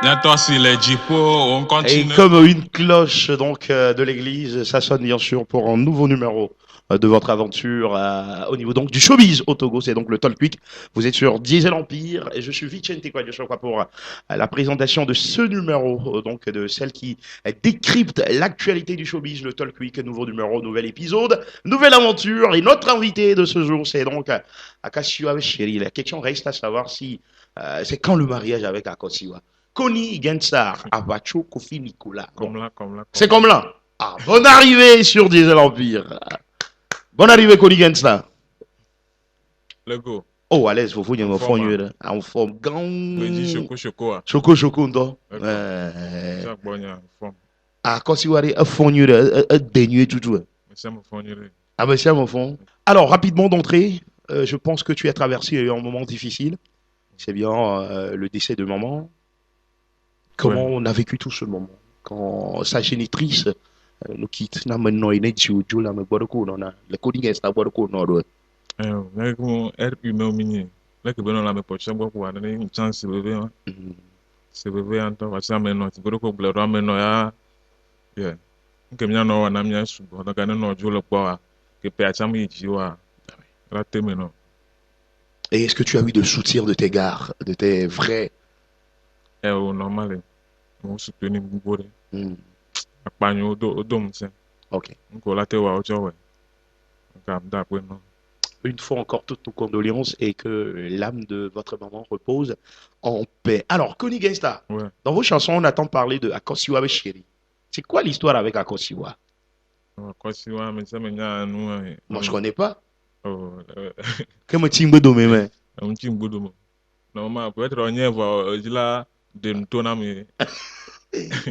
Bientôt, si les Jipo, on Et continue. comme une cloche donc de l'église, ça sonne bien sûr pour un nouveau numéro de votre aventure au niveau donc du showbiz au Togo. C'est donc le Talk Week. Vous êtes sur Diesel Empire et je suis Vicente Kwadjoshokwa pour la présentation de ce numéro, donc de celle qui décrypte l'actualité du showbiz, le Talk Week, nouveau numéro, nouvel épisode, nouvelle aventure. Et notre invité de ce jour, c'est donc Akasiwa Chéri. La question reste à savoir si c'est quand le mariage avec Akasiwa. Koni Gensar, Avacho, Kofi Nicolas. Bon, Comme là. c'est comme là. Ah, bonne arrivée sur Diesel Empire. Bonne arrivée, Koni Gensar. Le go. Oh, à l'aise, vous voulez me forme, faire en forme. Me dit choco. Choco, ndo. Chaque bonne forme. Ah, quand si vous avez un fondu, un dénué, tout. Mais ça me fournirait. Ah, ben, c'est mon fond. Alors, rapidement d'entrée, je pense que tu as traversé un moment difficile. C'est bien le décès de maman. Comment on a vécu tout ce moment? Quand sa génitrice nous quitte, na maintenant il est Jojo là, mais boire quoi non, le coding est à boire quoi non, ouais. Là, comme RP me mini. Là, que ben on la me poche, bon, pour donner une chance de bébé. C'est bébé en temps, parce que maintenant, tu peux pas le maintenant, ya. Yeah. Que bien non, on a mis un sou. Donc, on a non, je le crois. Que Péacham y joue. Raté maintenant. Et est-ce que tu as eu de soutien de tes gars, de tes vrais? Normal. On soutient beaucoup. Hmm. Akpanyo odom c'est. Ok. Donc là tu vois autre ouais. Donc d'après non. Une fois encore, toutes nos condoléances et que l'âme de votre maman repose en paix. Alors, Koni Gangsta, Ouais. dans vos chansons, on attend parler de Akosiwa avec Chéri. C'est quoi l'histoire avec Akosiwa? Quoi si ouais mais ça maintenant nous Moi, je connais pas. oh Comme Timbo Domé. un petit bout de mot. Normalement peut-être on y va là de nous tourner mais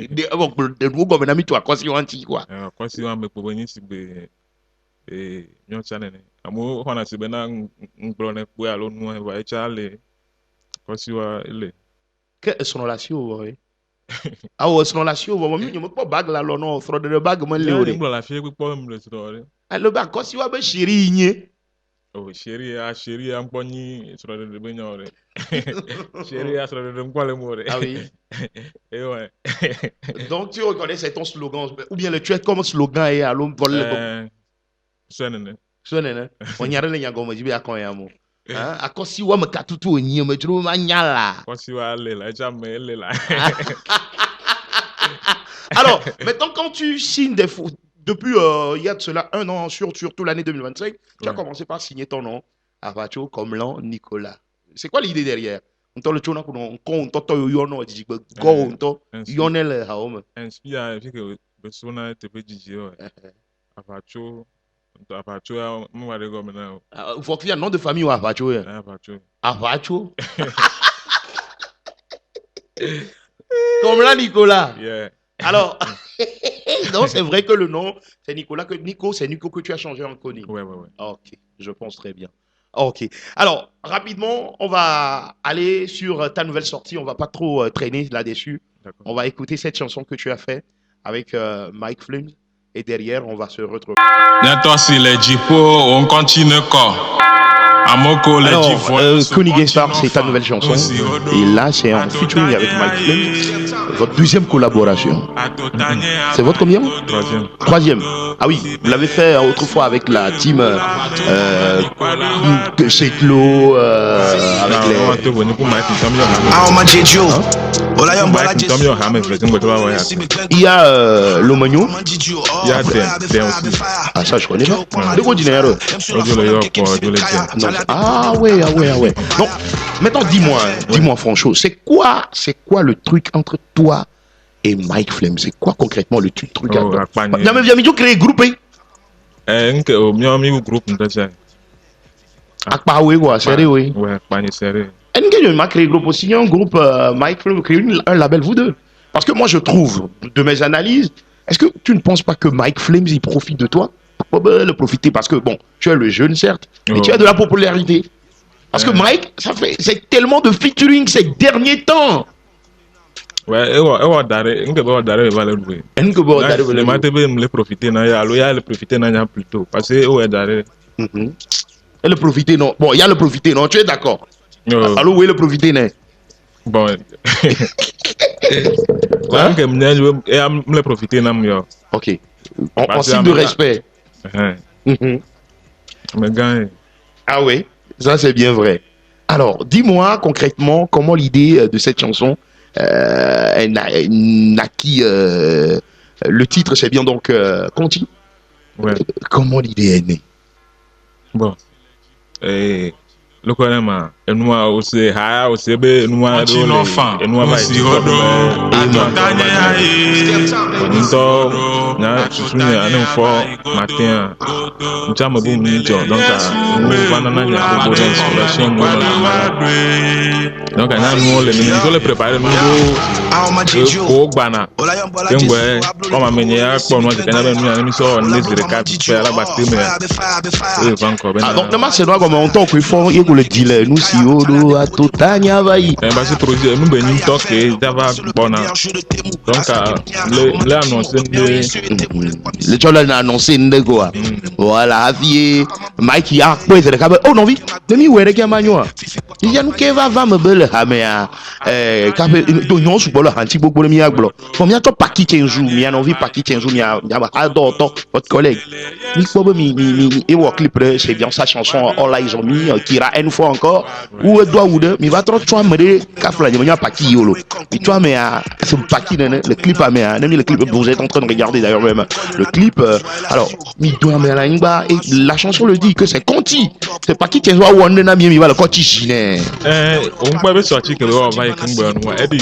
De nous, comme un ami, toi, Akosiwa anti quoi. quoi si ouais mais pour venir si be nyon channel amo on a si bena ngblone pour alors nous va echale quoi si ouais le Que son relation, oui. Ah, ouais, son relation, moi, je me pas bague là, non, frère de bague, moi, le le. la fille pour me le story. Le bague, Akosiwa avec Chéri, igné. Oh, chérie, un pogni sur le bagnole. Chérie, sur le quoi more. Ah oui. Et ouais. Donc, tu reconnais, c'est ton slogan. Ou bien le tu es comme slogan et à l'homme vol le Sonne. sonne, on y a rien à gomme, je vais à quand yamo. Hein, à quoi si on me catutu, ni me trouve magnala. Quoi si va aller là, jamais elle est là. Alors, maintenant, quand tu signes des faux, depuis il y a de cela un an, surtout l'année 2025, tu as Ouais. commencé par signer ton nom, Avacho, comme l'an Nicolas. C'est quoi l'idée derrière? On t'a le chona pour nous, on t'a yo no, dit go, on t'a yonel haome. Inspire, vu que persona te peut dire, Apacho, moi, va regarder maintenant. Il faut qu'il y ait un nom de famille ou Avacho. Apacho. Avacho. Comme là, Nicolas. Yeah. Alors, non, c'est vrai que le nom, c'est Nicolas, c'est Nico que tu as changé en Koni. Ouais. Ok, je pense très bien. Ok. Alors, rapidement, on va aller sur ta nouvelle sortie. On va pas trop traîner là-dessus. D'accord. On va écouter cette chanson que tu as faite avec Mike Flames. Et derrière, on va se retrouver. Bientôt, si les Jipo, on continue quoi? Amoko, les Alors, Jipo. Koni Gaystar, c'est ta nouvelle chanson. Et là, c'est en featuring avec Mike Flames. Votre deuxième collaboration. C'est votre combien? Troisième. Ah oui, vous l'avez fait autrefois avec la team Chetlo, avec les... Il y a Lomagno. Il y a des aussi. Ah ça je connais pas. De quoi dinero? Ah ouais. Non, maintenant dis-moi franchement, c'est quoi le truc entre toi et Mike Flames? C'est quoi concrètement le truc? Il y a même créé groupe. Au mieux amigo groupe ndasa. Akpa oui quoi, sérieux oui. Ouais, pas sérieux. Est-ce que je créé groupe aussi un groupe Mike Flames créé un label vous deux? Parce que moi je trouve de mes analyses, est-ce que tu ne penses pas que Mike Flames il profite de toi? Le profiter parce que bon, tu es le jeune certes, mais tu as de la popularité. Parce que Mike, c'est tellement de featuring ces derniers temps. Ouais, le profiter le profiter plutôt parce que Et le profiter non. Bon, il y a le profiter non, tu es d'accord? Alors oui, le profiter non. Bon. Hein? Là, que me profiter nam yo. Ok. En Parce signe que de respect. Mhm. me gagne. Ah oui, ça c'est bien vrai. Alors, dis-moi concrètement comment l'idée de cette chanson naquit. Le titre, c'est bien donc Conti. Ouais. Comment l'idée est née? Bon. Le connaît enuma aussi haya aussi be enuma do le enuma ba ti so be nto na susunya ane fo matin ncha mo bu mi jo donc nous banana nya ko bo inspiration mo donc na nous le mi so le préparer nous do ko gbana kengwe o ma menye ya po no ke na be nu ya mi so on les recap faire la batterie mais encore ben Ah, donc, normalement, c'est comme on entend qu'il faut le dealer. Nous, si on a tout tanya vaï. parce que projet nous ben to que dava bona donc le annoncer Le jour là, on a annoncé une quoi. Voilà, vie. Mike, il a quoi? C'est le câble. Oh non, oui. Demi, où est-ce qu'il y a manuel? Il y a nous qui va me belle hamea. Câble, non, je peux le hanti beaucoup de miaglo. Faut bien toi pas quitter un jour, mais on envie pas quitter un jour, mais adore votre collègue. Et au clip, c'est bien sa chanson All Eyes on Me qui ira une fois encore. Ou doit ou deux, mais va trop toi me cafla, il y a pas qui yolo. Et toi, mais c'est pas qui le clip à mais le clip vous êtes en train de regarder d'ailleurs même le clip. Alors, mais doit mais et la chanson le dit que c'est Conti. C'est pas qui tient ou on n'a bien, mais va le Conti chine. on peut be sortir que on va écrire bon moi edi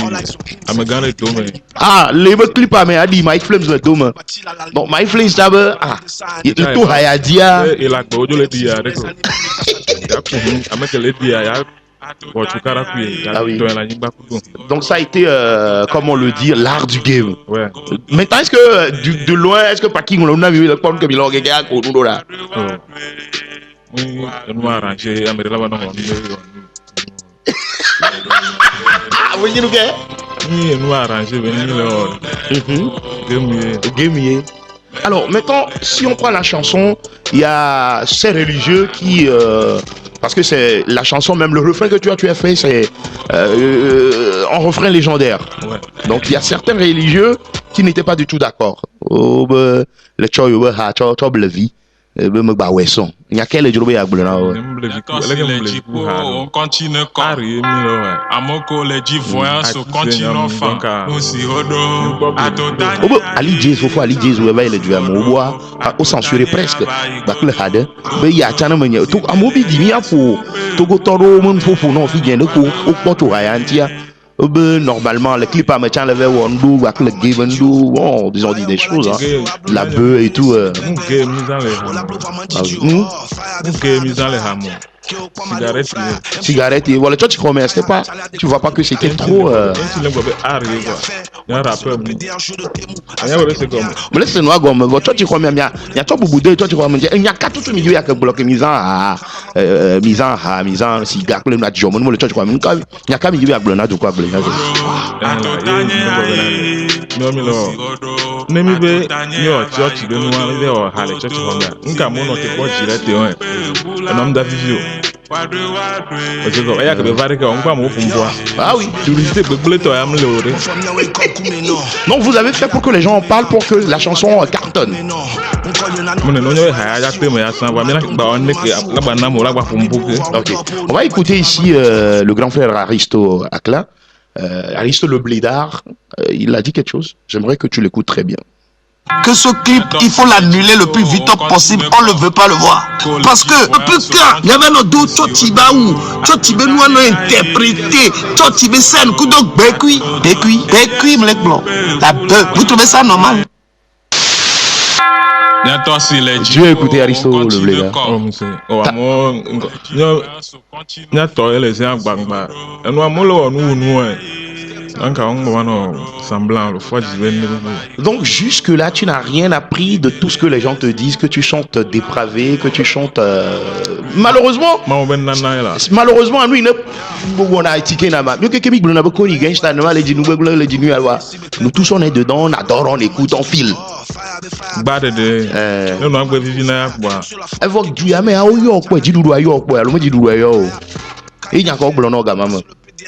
amagane to me Ah, le clip à mais a dit Mike Flames le dôme. Donc Mike Flames d'abord ah, il tout a dit et la go le dit ya reko ya ko amake le dit ya ah oui. Donc ça a été, comment le dire, l'art du game. Ouais. Maintenant, est-ce que de loin, est-ce que Parking, on a vu le point que il a regardé à Kourou là? Oui, nous arranger, à me là non. Ah, oui, nous qu'est? Oui, nous arranger, venir le game. Alors maintenant, si on prend la chanson, il y a ces religieux qui, parce que c'est la chanson, même le refrain que tu as fait, c'est un refrain légendaire. Ouais. Donc il y a certains religieux qui n'étaient pas du tout d'accord. Oh, le vie. Il y a quel jour on continue comme Amoko les voyants se continuent enfin aussi Ali Jésus faut Ali Jésus ouais il est du amour au censuré presque bah le hade mais il y a tellement de tout amobi dit mia pour togo toro mon pour non fi bien de ko au porto hayantia normalement le clip à me tient levé wondu bah le given do bon disons des choses hein. La bœuf et tout cigarette et voilà toi tu comprends c'est pas tu vois pas que c'était trop mais laisse nous gomme toi tu comprends bien il y a toi boubou de toi tu comprends il y a quatre tout milieu il y a que bloquer misan si gars le na jomo le toi tu comprends il y a quand milieu il y a blona de quoi blona nemi be ni o church be nwa be o hale church honga nka mo no te ko jire te on enom da vivio oje ko ya ke be vare ke on kwa mo fumboa ah oui curiosité be gble to am le ore donc vous avez fait pour que les gens en parlent pour que la chanson cartonne mon no nyo ha ya te mo ya san ba mi ba on ne ke la ba na mo la ba fumbuke. OK, on va écouter ici le grand frère Aristo Akla. Aristo le blédard, il a dit quelque chose. J'aimerais que tu l'écoutes très bien. Que ce clip, il faut l'annuler le plus vite possible. On ne veut pas le voir. Parce que, depuis quand il y avait nos deux Tchotiba ou Tchotiba nous avons interprété Tchotiba scène, Koudok Bekui, Mlek Blanc. La bœuf. Vous trouvez ça normal? Tu as écouté Aristo le blédard. Oh monsieur, oh amo nya to ele se agbagba enu amolo onu anka on no semblant le fois donc jusque là tu n'as rien appris de tout ce que les gens te disent, que tu chantes dépravé, que tu chantes malheureusement à nous il on a étiqueté na ma que mi blona ko ni gangsta na les dinu les dinu alwa nous tous on est dedans, on adore, on écoute, on file bad de no no gbe vivi na akwa evoque du ya me a o yo po jidudu ayo po alo me jidudu ayo e nya ko blona ga mama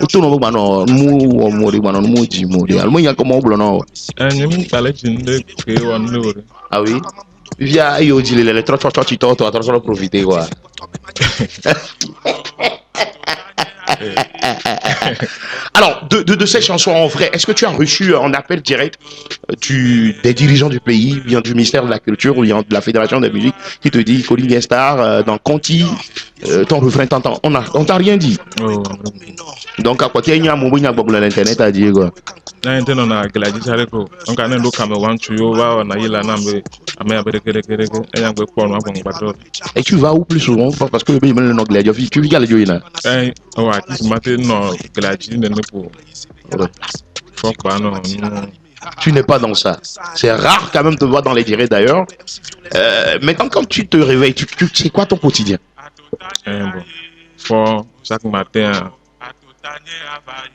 Auto no bano mu mori bano mu ji mori. Almo nya ko mo blo no. Nyem tale chinde ke wan no. Ah oui. Via io di le tro toto a solo profiter quoi. Alors, de ces chansons en vrai, est-ce que tu as reçu un appel direct des dirigeants du pays, bien du ministère de la Culture ou bien de la Fédération de la musique, qui te dit, Colin Guestar, dans Conti, ton refrain t'entend. On t'a rien dit. Oh. Donc, à quoi qu'il y a un moment, il y a l'internet à dire quoi. N'intendo na gelaji chareko. Donc, ane ndo kame wanchu yo wa na yila nambe ame abere kere enyangwe kono abon bato. Et tu vas où plus souvent parce que le pays maintenant gelaji tu vis à la joie là. Ouais, qui matin non gelaji ne pour. Faut pas non. Tu n'es pas dans ça. C'est rare quand même de te voir dans les directs d'ailleurs. Maintenant, quand tu te réveilles, tu sais quoi ton quotidien? Bon. Faut chaque matin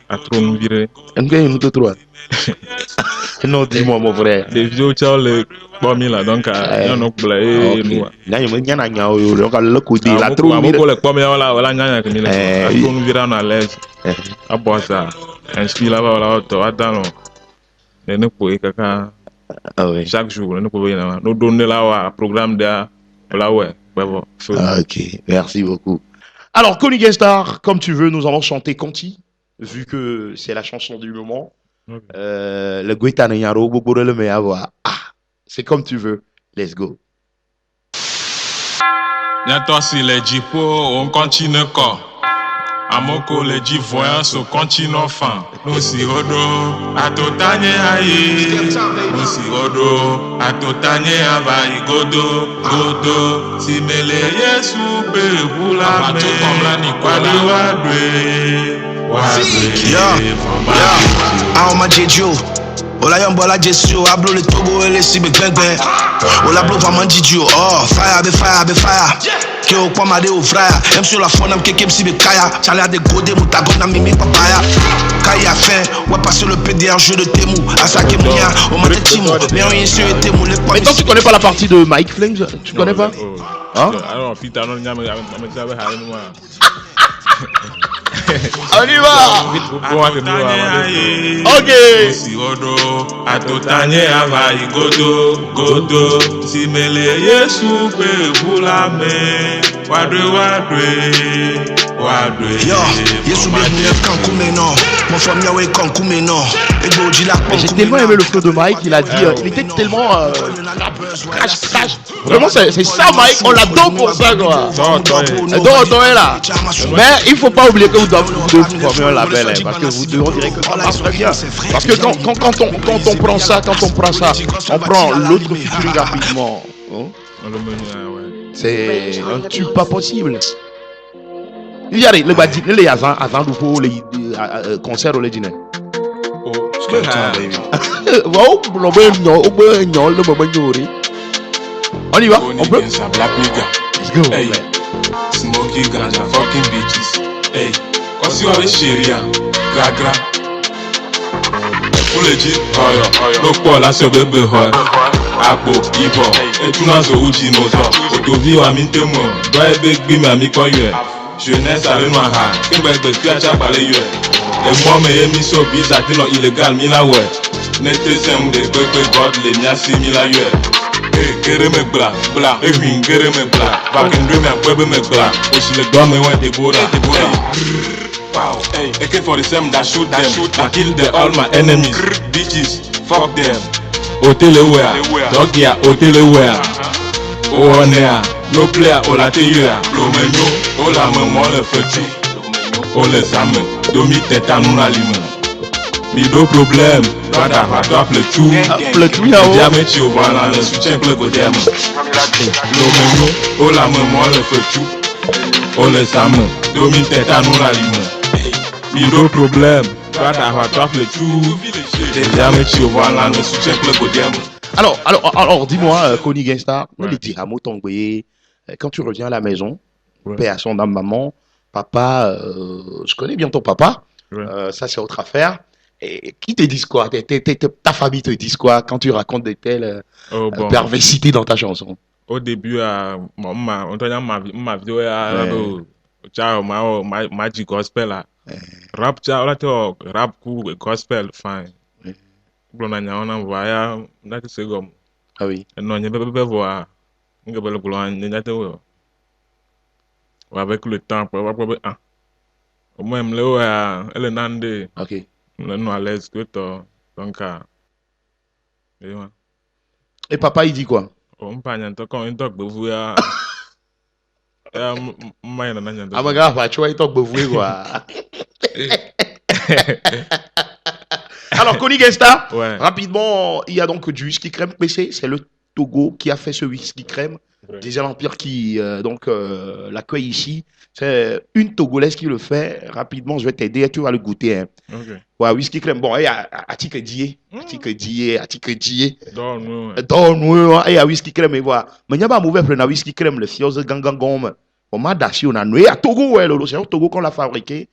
à trop nous virer. Non, dis-moi mon frère. Les vieux tchao les bomi là donc y en a plein nous. Là il y en a donc le côté la trop virer. Pour les bomi voilà nya que mille. Trop nous virer à l'aise. À boire ça. Inscrit là voilà auto attends. Ne peut kaka chaque jour ne peut rien. Nous donner là programme de là ouais. Ok, merci beaucoup. Alors, Colin Guestar, comme tu veux, nous allons chanter Conti, vu que c'est la chanson du moment. Okay. Le Guetane Yaro, Bobo le Meava. Ah, c'est comme tu veux. Let's go. Bientôt, si les jipo, on continue quoi. Amoko les dix voyants au continent fin. Nous si rodo, à totanye aïe. Nous si rodo, à totanye abaï godo. Si mele yesu be boula me. Aoma Jejo. Ola yambola Jesu, ablo le togo et les cibles gengben. Ola blo vraiment Didio. Oh, fire be fire. Que au kwamade au frère. Même sur la phone, am kekem si be kaya. Chale a des godé moutagon na mimi papaya. Kaya fin, ouais passer le PD en jeu de Temu. Asake mouya, au matin timo. Mais on y est sur Temu. Mais toi tu connais pas la partie de Mike Flames? Tu connais pas? Hein? Alors, putain, non, on y va! Ok! Si rodo, à totanye abaï godo. Si mele yesu be boula me. Wadwe. Yo, yesu be boule kankume non. Mon femme yawe kankume non. J'ai tellement aimé le flow de Mike, il a dit, il était tellement crash. Vraiment, c'est ça Mike, on l'adore pour ça quoi. Donc, là. Mais il faut pas oublier que vous devez former un label, hein, parce que vous devez, on dirait que ça marche très bien. Parce que quand on prend ça, on prend l'autre featuring rapidement. C'est un tube pas possible. Il y a le badin, les avant du coup les concerts au Ledine. On y va, on peut. Let's go. Hey, Smokey ganja, fucking bitches. Hey, what's your sharia? Gra. Pour le dire, le poil à ce bébé, Apo, Ivo, et tout dans ce outil, nos hommes. Autovi ou ami témoin, doit être big ami koye. Jeunesse à l'enoir, qui va être piacha par les yeux. Et moi, mes amis sont bizarres, ils sont illégaux, mila ouais. N'était-ce des bébés, god, les miassi, mila yeux. Kere me bla, kere me bla. Vakendre me akwebe me bla. Oshi le doigt me ouais Deborah. Wow, hey, AK-47 that shoot them. I kill all my enemies. Bitches, fuck them. Hoteleware, dogia, hoteleware. Oonea, no player, olateya. Lomenyo, ola me mo le feti. Ole zame, domi teta nou la lime. Mido problème, Bada va apple tout. Diamé tu voilà le soutien que le godem. L'homme, oh la maman le fait tout. Oh le sam, domine tête à nous la lime. Mido problème, Bada va apple tout. Diamé tu voilà le soutien que le godem. Alors, dis-moi, Colin Guestar, les diramos t'envoyer quand tu reviens à la maison, paix à son âme, maman, papa, je connais bien ton papa, ça c'est autre affaire. Et qui te disent quoi? Ta famille te dit quoi quand tu racontes de telles perversités dans ta chanson? Au début, on ma vidéo Magic Gospel là. Rap cha ola to rap ku gospel fine. Blona nya ona vaya na te segom. Ah oui. No nya bebe voa. Nga bele blona nya te wo. Avec le temps ah. Au moins me le elle nande. Ok. No à l'aise que to donc Et papa, il dit quoi? on pa nya to kon to gbevu ya. Mma na nya Ah, to. mon gars, tu vois, il t'a besoin, quoi. Alors, Connie Gesta, Ouais. rapidement, il y a donc du whisky crème PC. C'est le Togo qui a fait ce whisky crème. Ouais. Diesel Empire qui l'accueille ici. C'est une Togolaise qui le fait. Rapidement, je vais t'aider et tu vas le goûter. Hein. OK. Ouais, whisky crème. Bon, il y a Atik Dié. Atik Dié. Donc nous. Donc, il y a whisky crème. Et voilà. Mais il n'y a pas mauvais plein whisky crème. Le fios gangangom. On m'a dashi, on a noué à Togo. Ouais, Lolo. C'est au Togo qu'on l'a fabriqué.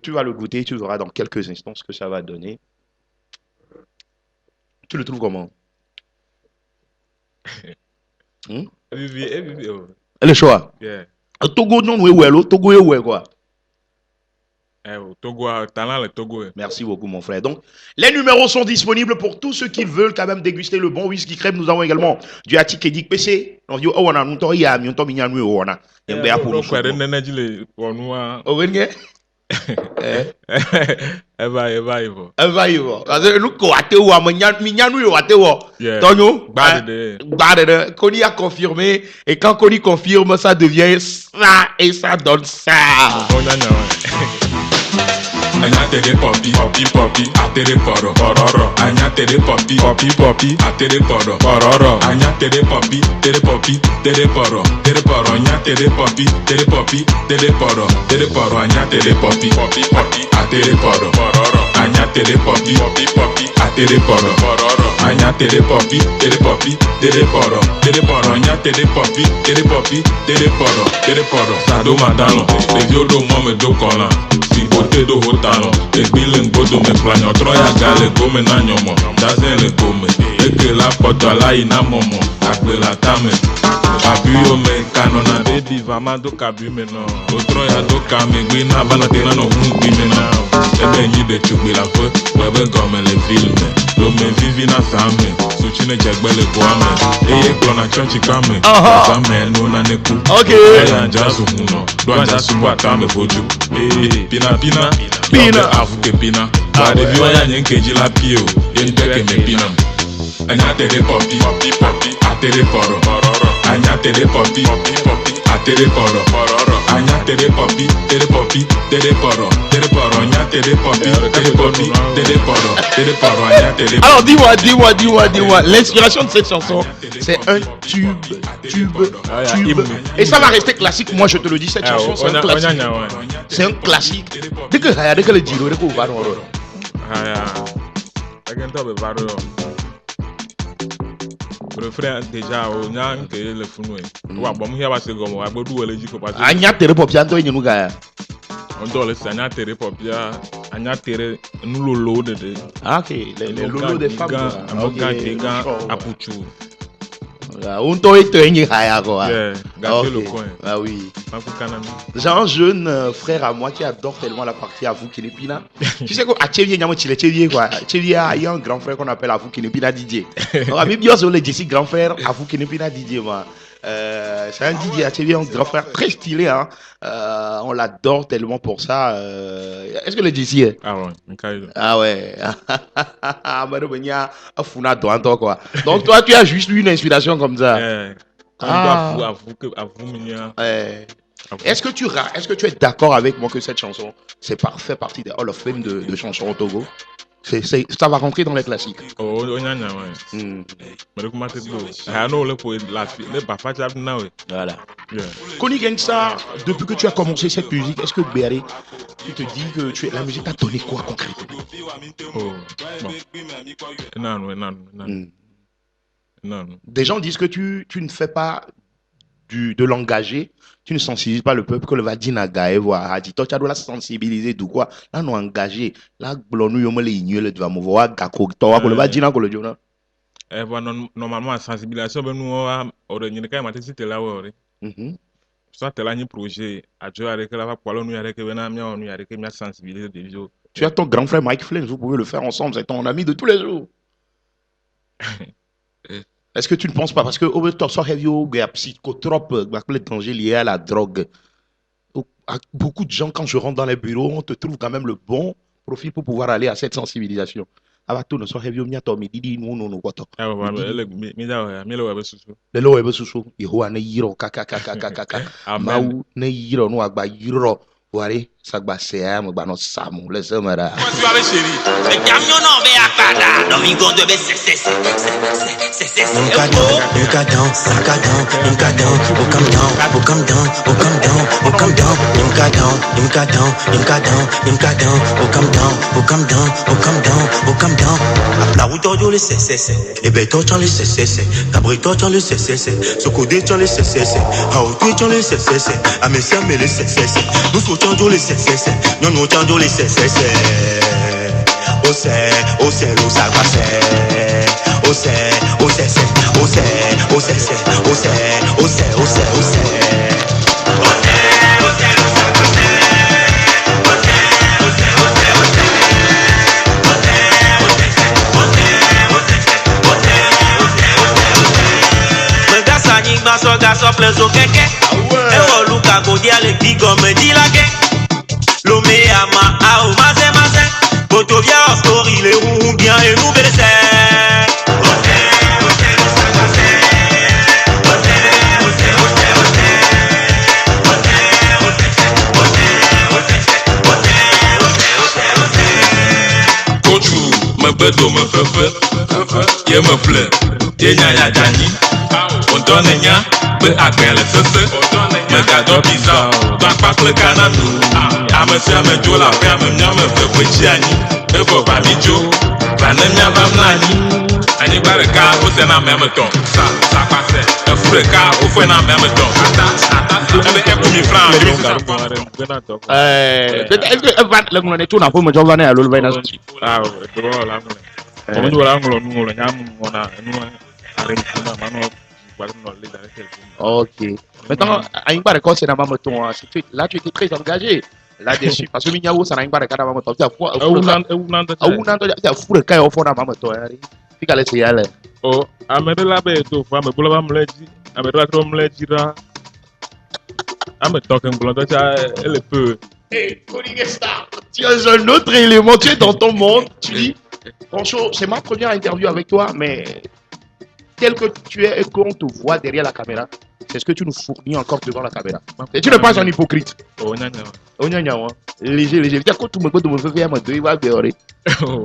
Tu vas le goûter. Tu verras dans quelques instants ce que ça va donner. Tu le trouves comment? Vivi. Le choix. Yeah. Togo, non, oui, Togo, oui, quoi. Togo, talent le Togo. Merci beaucoup, mon frère. Donc, les numéros sont disponibles pour tous ceux qui veulent quand même déguster le bon whisky crème. Nous avons également du Atik Edik PC. On dit, oh, on a nous, il y a nous, on a nous, on a. Il y a pour nous. Nous, Connie a confirmé. Et quand Connie confirme, ça devient ça et ça donne ça. Anya tere popi, atere poro, pororo. Anya tere popi, atere poro, pororo. Anya tere popi, tere poro, Anya tere popi, tere poro, Anya tere popi, atere poro, pororo. Anya tere popi, atere poro, pororo. Anya tere popi, tere poro, Anya tere popi, tere poro. Sado madano, eviodo mome do kola. Sibote do hotano, egbile ngodo me planyo, troya gale gome na nyomo, dazen le gome, eke la poto ala ina momo, akbe la tame, abuyo me kanona, baby vama do kabu me no, otroya do kame, gwe na bana tena no hungbi me na, ebe nyibe chugbe la fe, webe gome le filme, do me vivi na same, suchine jegbele kwame, eye klona chonchi kame, same no na neku, eya jasu huno, do anja subu atame boju, Pina afuke pina Bade viwa ya nyenkeji la pio Yenteke me pina Anya tere popi Atere poro Anya tere popi Atere poro Anya tere popi Tere poro Anya tere popi Tere poro Anya tere. Alors dis-moi, l'inspiration de cette chanson, c'est un tube. Et ça va rester classique, moi je te le dis, cette chanson c'est un classique. C'est un classique. Dès que le diro, dès que vous parlez. Le frère déjà on a que le funu wa bom hia ba se gomo wa gbodu wele jiko pa anya tere pop ya ndo nyinu ga on do le anya tere pop ya anya tere nulolo de OK les lolo des femmes OK apuchu on to etenye haya quoi. Gâter le coin. Ah oui. J'ai un jeune frère à moi qui adore tellement la partie Avou Kinepina. Tu sais quoi, à Tchévier, Tchévier quoi. Tchévier, il y a un grand frère qu'on appelle Avou Kinepina Didier. On a mis bien sur le Jessie grand frère Avou Kinepina Didier moi. C'est un Didier à Tchévier, un grand frère très stylé hein. On l'adore tellement pour ça. Est-ce que le Jessie est? Ah ouais. Donc toi tu as juste eu une inspiration comme ça. Est-ce que tu es d'accord avec moi que cette chanson fait partie des Hall of Fame de chansons au Togo? Ça va rentrer dans les classiques. Voilà. Connie Gangsta, depuis que tu as commencé cette musique, est-ce que Béaré, tu te dis que la musique t'a donné quoi concrètement? Non. Des gens disent que tu ne fais pas de l'engager, tu ne sensibilises pas le peuple que le va dire nagae voir dit toi tu dois la sensibiliser du quoi là nous engager là blonu yo me le ignorer tu vas me voir gako toi ko le va dire na ko le jona normalement sensibilisation ben nous on renye kai mate cité là ouais soit tel un projet à Dieu avec la va pour nous avec venant nous avec mia sensibiliser des vieux. Tu as ton grand frère Mike Flynn, vous pouvez le faire ensemble, c'est ton ami de tous les jours. Est-ce que tu ne penses pas? Parce que au top so heavy il y a psychotrope, les dangers liés à la drogue. Beaucoup de gens, quand je rentre dans les bureaux, on te trouve quand même le bon profil pour pouvoir aller à cette sensibilisation. Abato no so heavy o miato mi didi no no kwato. Ah ouais, mais là mais là ouais susu. Le lo ebe susu Yehowa ne yiro kaka. Mau ne yiro no agba yiro. Wari sagba sea mo gba no samu le semara. Tu avais chéri. Le camion non mais à pada. Domingo de c'est. La route au les c'est. Et ben toi les c'est. Cabrito les c'est. Sokode les c'est. Haoutou les c'est. Amesia me les c'est. Nous faut les c'est. Non non changeons les c'est. O c'est l'eau ça va c'est. O c'est. Gaso plezo keke e wo luka go dia le bi comme dit la ke lo me ama a o maze boto via story le ou bien et nous belle Kochu, me bedo me fefe. Ye me plaît. Ye nya ya jani. On donne nya. Be agbele sese. Me gado pizza. Black pack le cananu. Ame se ame jo la fe ame mnya me fe kwechi ani. Ebo ba mi jo. Ba ne mnya ba mnani. Ani bare ka o se na meme ton. Sa passe. E fure ka o fe na meme ton. Ata. Ebe e ko mi fran. Est-ce que le monde est tout na pour me joindre à l'olvaina? Ah ouais, tu vois là. Comme tu vois là nous nyam on a nous arrêté na mano voilà nous les arrêter. Ok. Maintenant, à une barre quand c'est dans ma moto, là tu étais très engagé là-dessus parce que Mignao ça n'a une barre quand dans ma moto. Tu as fou. Tu as fou le cas au fond dans ma moto. Tu as laissé aller. Oh, amede la be to fa me bula ba mleji, amede la to mleji ra. Ame talking blanc ça elle peut. Hey, Coding Star, tu as un autre élément, tu es dans ton monde, tu dis, Franchement, c'est ma première interview avec toi, mais tel que tu es et qu'on te voit derrière la caméra, c'est ce que tu nous fournis encore devant la caméra. Et tu n'es pas un hypocrite. Oh, non. Léger. Tu as quoi tout le monde fait faire il va béorer. Oh,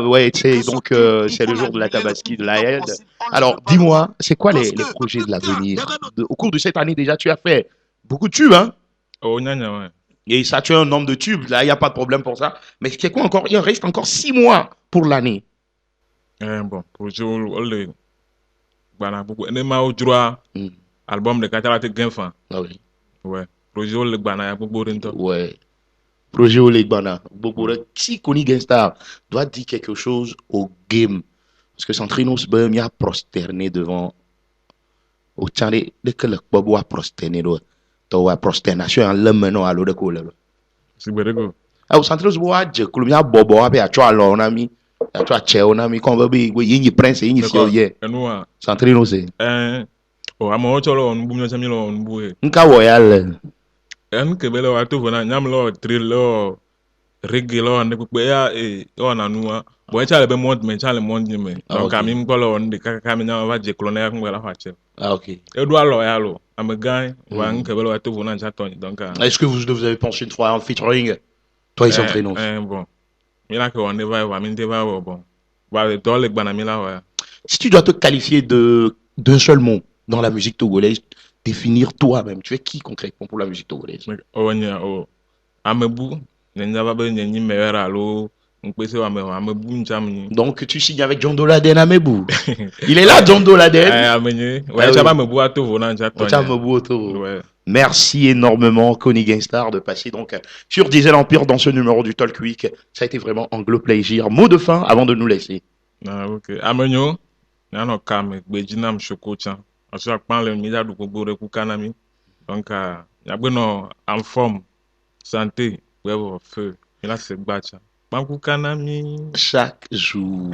ouais, donc c'est le jour de la Tabaski, de la Aide. Alors, dis-moi, c'est quoi les projets de l'avenir? Au cours de cette année, déjà, tu as fait beaucoup de tubes, hein? Oh, non, ouais. Et ça, tu as un nombre de tubes, là, il n'y a pas de problème pour ça. Mais c'est quoi encore? Il reste encore 6 mois pour l'année. Bon, projet, le album de Katarate Genfan. Ah oui. Ouais. Projet, le Bana, ouais. Projet Oleg Bana. Si Koni Genstar doit dire quelque chose au game, parce que Santrinos Bem a prosterné devant. Au tchane, dès que le Bobo a prosterné, tu as prosternation en l'homme à l'eau de couleur. C'est vrai que. Ah, au Santrinos Boa, je Colombia Bobo, à toi, alors, on a mis. À toi, Tché, on a mis, qu'on veut bien, il y a prince, il y a fier. Santrinos, oh, à mon cholo, on bouge jamais on bouge. Nka royal. Que belle à tout venant, nyam lo, trill lo, reggae lo, ne peut pas on a nous. Bon, tu as le monde, mais tu as le monde, mais donc à mime quoi on dit qu'à va dire colonel comme la face. Ah ok. Et doit loyal, à me gagne, ou un que belle à tout venant, j'attends donc. Est-ce que vous avez pensé une fois en featuring? Toi, ils sont très bon. Mais là que on est va, mine va bon. Va dans les banamila ouais. Si tu dois te qualifier d'un seul mot dans la musique togolaise, définir toi-même. Tu es qui concrètement pour la musique togolaise? Donc tu signes avec John Doladen Amebou. Il est là, John Doladen. Merci énormément, Koni Genstar, de passer donc sur Diesel Empire dans ce numéro du Talk Week. Ça a été vraiment un gros plaisir. Mot de fin avant de nous laisser. Na ok. Amenyo. Na no kam gbejinam shokocha. Aso akpan le mi da du gbogbo re ku kanami. Donc ya gbe no en forme santé ouais feu. Et là c'est bacha. Banku kanami. Chaque jour.